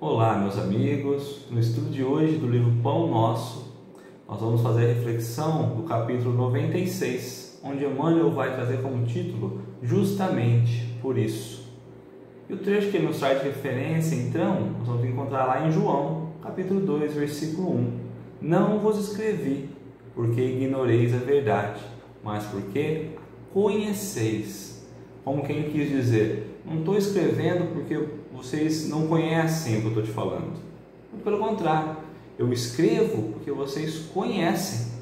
Olá, meus amigos. No estudo de hoje do livro Pão Nosso, nós vamos fazer a reflexão do capítulo 96, onde Emmanuel vai trazer como título Justamente por Isso. E o trecho que ele nos traz de referência, então, nós vamos encontrar lá em João, capítulo 2, versículo 1. Não vos escrevi, porque ignoreis a verdade, mas porque conheceis. Como quem quis dizer, não estou escrevendo porque vocês não conhecem o que eu estou te falando. Muito pelo contrário, eu escrevo porque vocês conhecem.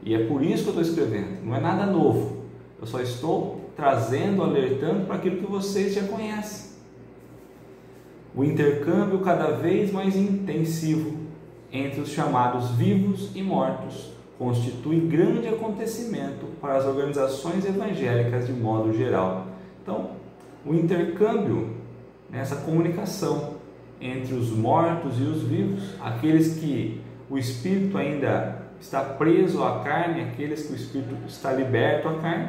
E é por isso que eu estou escrevendo. Não é nada novo. Eu só estou trazendo, alertando para aquilo que vocês já conhecem. O intercâmbio cada vez mais intensivo entre os chamados vivos e mortos constitui grande acontecimento para as organizações evangélicas de modo geral. Então, o intercâmbio, essa comunicação entre os mortos e os vivos, aqueles que o espírito ainda está preso à carne, aqueles que o espírito está liberto à carne,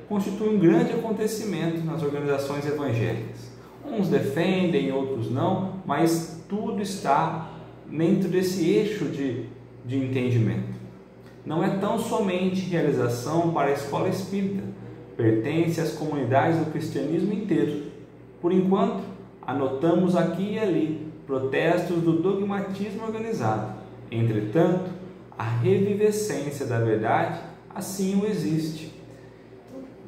constitui um grande acontecimento nas organizações evangélicas. Uns defendem, outros não, mas tudo está dentro desse eixo de entendimento. Não é tão somente realização para a escola espírita, pertence às comunidades do cristianismo inteiro. Por enquanto, anotamos aqui e ali protestos do dogmatismo organizado. Entretanto, a revivescência da verdade assim o existe.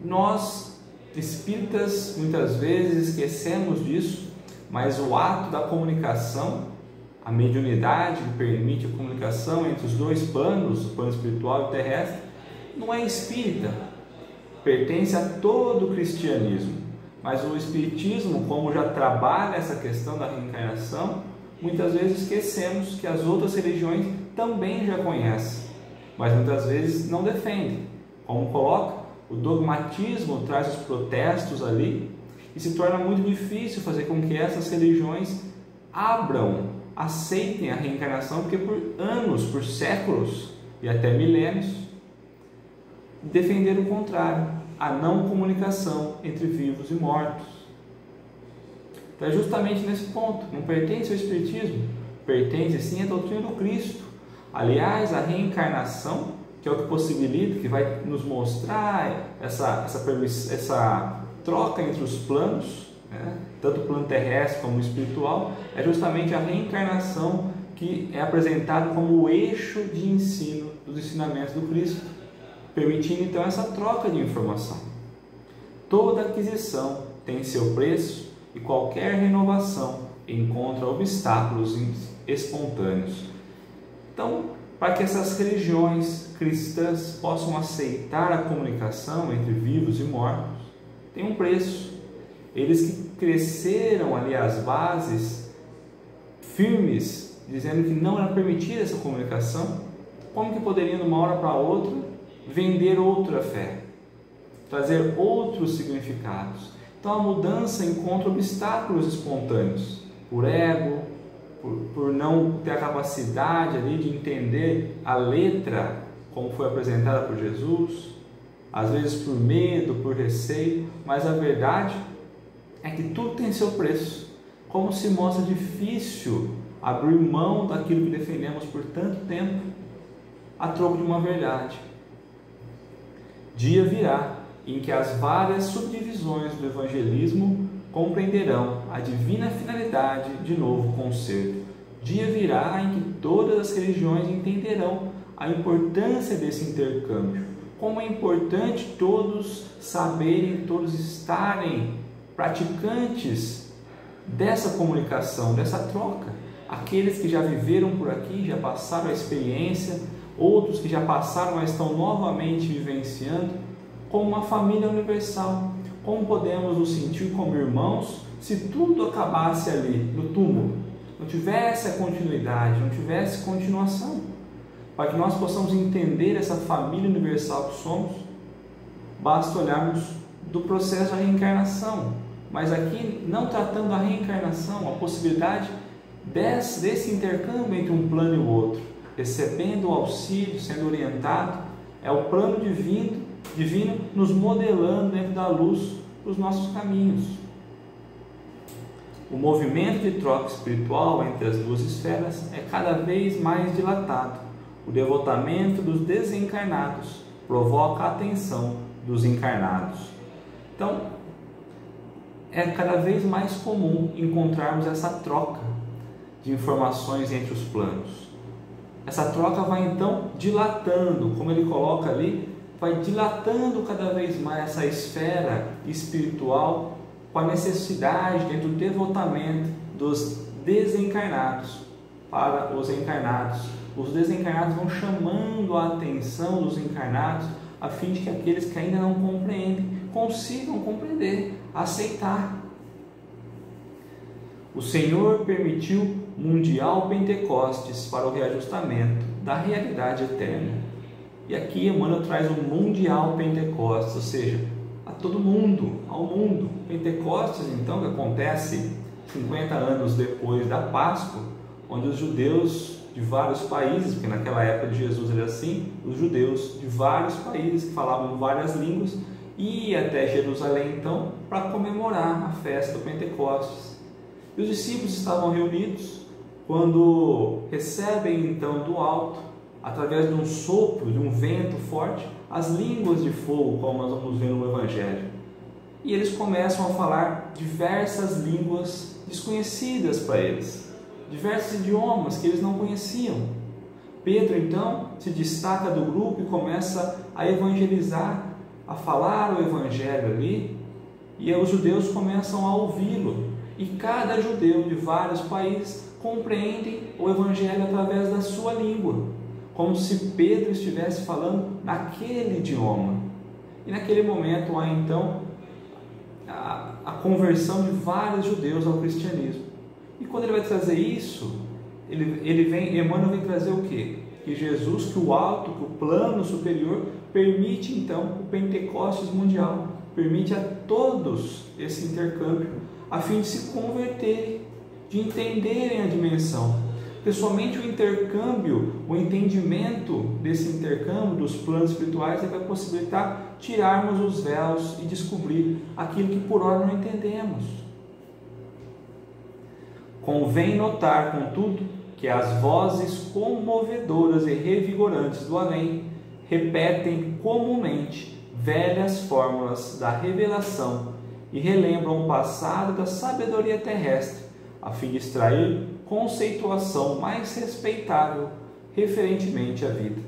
Nós, espíritas, muitas vezes esquecemos disso, mas o ato da comunicação, a mediunidade que permite a comunicação entre os dois planos, o plano espiritual e o terrestre, não é espírita, pertence a todo o cristianismo. Mas o espiritismo, como já trabalha essa questão da reencarnação, muitas vezes esquecemos que as outras religiões também já conhecem, mas muitas vezes não defendem. Como coloca, o dogmatismo traz os protestos ali e se torna muito difícil fazer com que essas religiões aceitem a reencarnação, porque por anos, por séculos e até milênios, defenderam o contrário, a não comunicação entre vivos e mortos. Então é justamente nesse ponto, não pertence ao espiritismo, pertence sim à doutrina do Cristo. Aliás, a reencarnação, que é o que possibilita, que vai nos mostrar essa troca entre os planos, tanto o plano terrestre como o espiritual, é justamente a reencarnação que é apresentado como o eixo de ensino dos ensinamentos do Cristo, permitindo então essa troca de informação. Toda aquisição tem seu preço e qualquer renovação encontra obstáculos espontâneos. Então, para que essas religiões cristãs possam aceitar a comunicação entre vivos e mortos, tem um preço. Eles que cresceram ali as bases firmes, dizendo que não era permitida essa comunicação, como que poderiam de uma hora para outra vender outra fé, trazer outros significados? Então a mudança encontra obstáculos espontâneos, por ego, por não ter a capacidade ali de entender a letra como foi apresentada por Jesus, às vezes por medo, por receio, mas a verdade é que tudo tem seu preço. Como se mostra difícil abrir mão daquilo que defendemos por tanto tempo a troco de uma verdade. Dia virá em que as várias subdivisões do evangelismo compreenderão a divina finalidade de novo concerto. Dia virá em que todas as religiões entenderão a importância desse intercâmbio. Como é importante todos saberem, todos estarem praticantes dessa comunicação, dessa troca. Aqueles que já viveram por aqui, já passaram a experiência, outros que já passaram, mas estão novamente vivenciando, como uma família universal. Como podemos nos sentir como irmãos se tudo acabasse ali, no túmulo? Não tivesse a continuidade, não tivesse continuação. Para que nós possamos entender essa família universal que somos, basta olharmos do processo da reencarnação. Mas aqui, não tratando a reencarnação, a possibilidade desse intercâmbio entre um plano e o outro, recebendo o auxílio, sendo orientado, é o plano divino nos modelando dentro da luz os nossos caminhos. O movimento de troca espiritual entre as duas esferas é cada vez mais dilatado. O devotamento dos desencarnados provoca a atenção dos encarnados. Então, é cada vez mais comum encontrarmos essa troca de informações entre os planos. Essa troca vai então dilatando, como ele coloca ali, vai dilatando cada vez mais essa esfera espiritual com a necessidade dentro do devotamento dos desencarnados para os encarnados. Os desencarnados vão chamando a atenção dos encarnados a fim de que aqueles que ainda não compreendem consigam compreender, aceitar. O Senhor permitiu mundial Pentecostes para o reajustamento da realidade eterna. E aqui Emmanuel traz o mundial Pentecostes, ou seja, a todo mundo, ao mundo. Pentecostes, então, que acontece 50 anos depois da Páscoa, onde os judeus de vários países, porque naquela época de Jesus era assim, os judeus de vários países que falavam várias línguas iam até Jerusalém, então, para comemorar a festa do Pentecostes. E os discípulos estavam reunidos quando recebem, então, do alto, através de um sopro, de um vento forte, as línguas de fogo, como nós vamos ver no Evangelho. E eles começam a falar diversas línguas desconhecidas para eles, diversos idiomas que eles não conheciam. Pedro, então, se destaca do grupo e começa a evangelizar, a falar o Evangelho ali, e os judeus começam a ouvi-lo. E cada judeu de vários países compreende o Evangelho através da sua língua, como se Pedro estivesse falando naquele idioma. E naquele momento há então a conversão de vários judeus ao cristianismo. E quando ele vai trazer isso, Emmanuel vem trazer o quê? Que Jesus, que o alto, que o plano superior, permite então o Pentecostes mundial, permite a todos esse intercâmbio, a fim de se converterem, de entenderem a dimensão. Pessoalmente, o intercâmbio, o entendimento desse intercâmbio dos planos espirituais vai possibilitar tirarmos os véus e descobrir aquilo que por hora não entendemos. Convém notar, contudo, que as vozes comovedoras e revigorantes do além repetem comumente velhas fórmulas da revelação e relembram o passado da sabedoria terrestre, a fim de extrair conceituação mais respeitável referentemente à vida.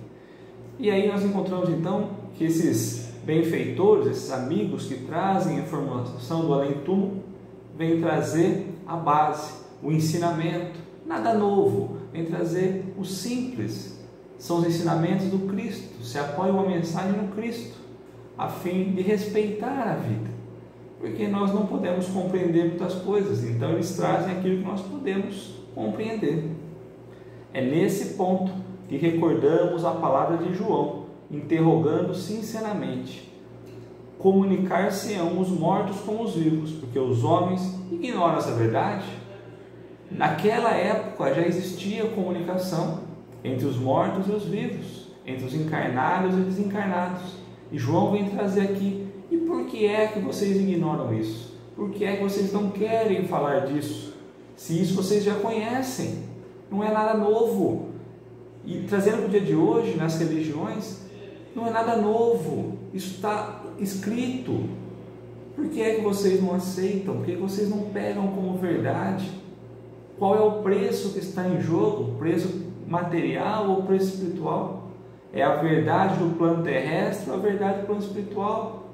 E aí nós encontramos então que esses benfeitores, esses amigos que trazem a informação do além-túmulo, vêm trazer a base, o ensinamento, nada novo, vem trazer o simples. São os ensinamentos do Cristo, se apoiam a mensagem no Cristo, a fim de respeitar a vida, porque nós não podemos compreender muitas coisas, então eles trazem aquilo que nós podemos compreender. É nesse ponto que recordamos a palavra de João, interrogando sinceramente: comunicar-se-ão os mortos com os vivos, porque os homens ignoram essa verdade? Naquela época já existia comunicação entre os mortos e os vivos, entre os encarnados e os desencarnados. E João vem trazer aqui: e por que é que vocês ignoram isso? Por que é que vocês não querem falar disso? Se isso vocês já conhecem, não é nada novo. E trazendo para o dia de hoje, nas religiões, não é nada novo, isso está escrito. Por que é que vocês não aceitam? Por que vocês não pegam como verdade? Qual é o preço que está em jogo? O preço material ou o preço espiritual? É a verdade do plano terrestre ou a verdade do plano espiritual?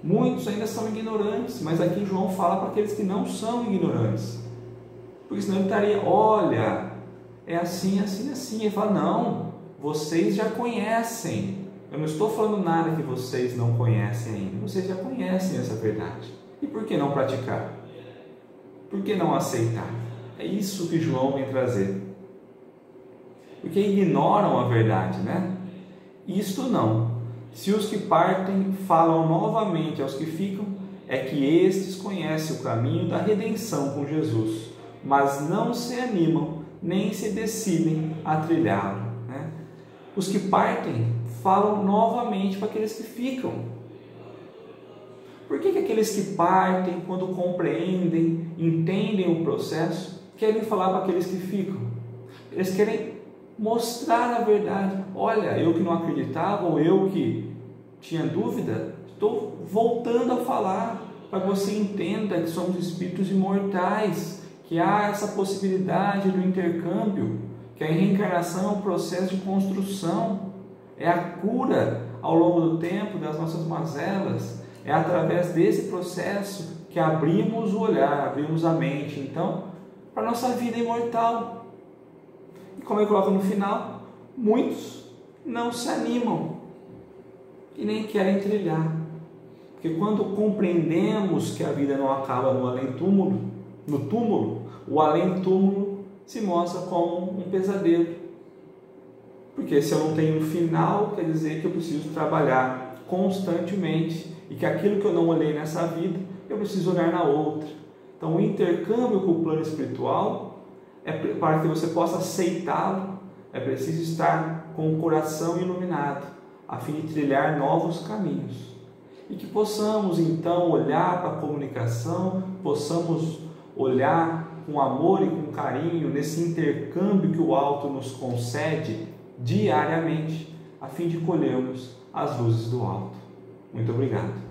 Muitos ainda são ignorantes, mas aqui João fala para aqueles que não são ignorantes, porque senão ele estaria: olha, é assim, assim, assim. Ele fala: não, vocês já conhecem, eu não estou falando nada que vocês não conhecem ainda, vocês já conhecem essa verdade. E por que não praticar? Por que não aceitar? É isso que João vem trazer. Porque ignoram a verdade, né? Isto não. Se os que partem falam novamente aos que ficam, é que estes conhecem o caminho da redenção com Jesus, mas não se animam nem se decidem a trilhá-lo, né? Os que partem falam novamente para aqueles que ficam. Por que aqueles que partem, quando compreendem, entendem o processo, querem falar para aqueles que ficam? Eles querem mostrar a verdade. Olha, eu que não acreditava, ou eu que tinha dúvida, estou voltando a falar para que você entenda que somos espíritos imortais, que há essa possibilidade do intercâmbio, que a reencarnação é um processo de construção, é a cura ao longo do tempo das nossas mazelas, é através desse processo que abrimos o olhar, abrimos a mente, então, para a nossa vida imortal. E como eu coloco no final, muitos não se animam e nem querem trilhar, porque quando compreendemos que a vida não acaba no além-túmulo, no túmulo, o além-túmulo se mostra como um pesadelo, porque se eu não tenho um final, quer dizer que eu preciso trabalhar constantemente e que aquilo que eu não olhei nessa vida, eu preciso olhar na outra. Então, o intercâmbio com o plano espiritual é para que você possa aceitá-lo, é preciso estar com o coração iluminado, a fim de trilhar novos caminhos. E que possamos, então, olhar para a comunicação, possamos olhar com amor e com carinho nesse intercâmbio que o alto nos concede diariamente, a fim de colhermos as luzes do alto. Muito obrigado.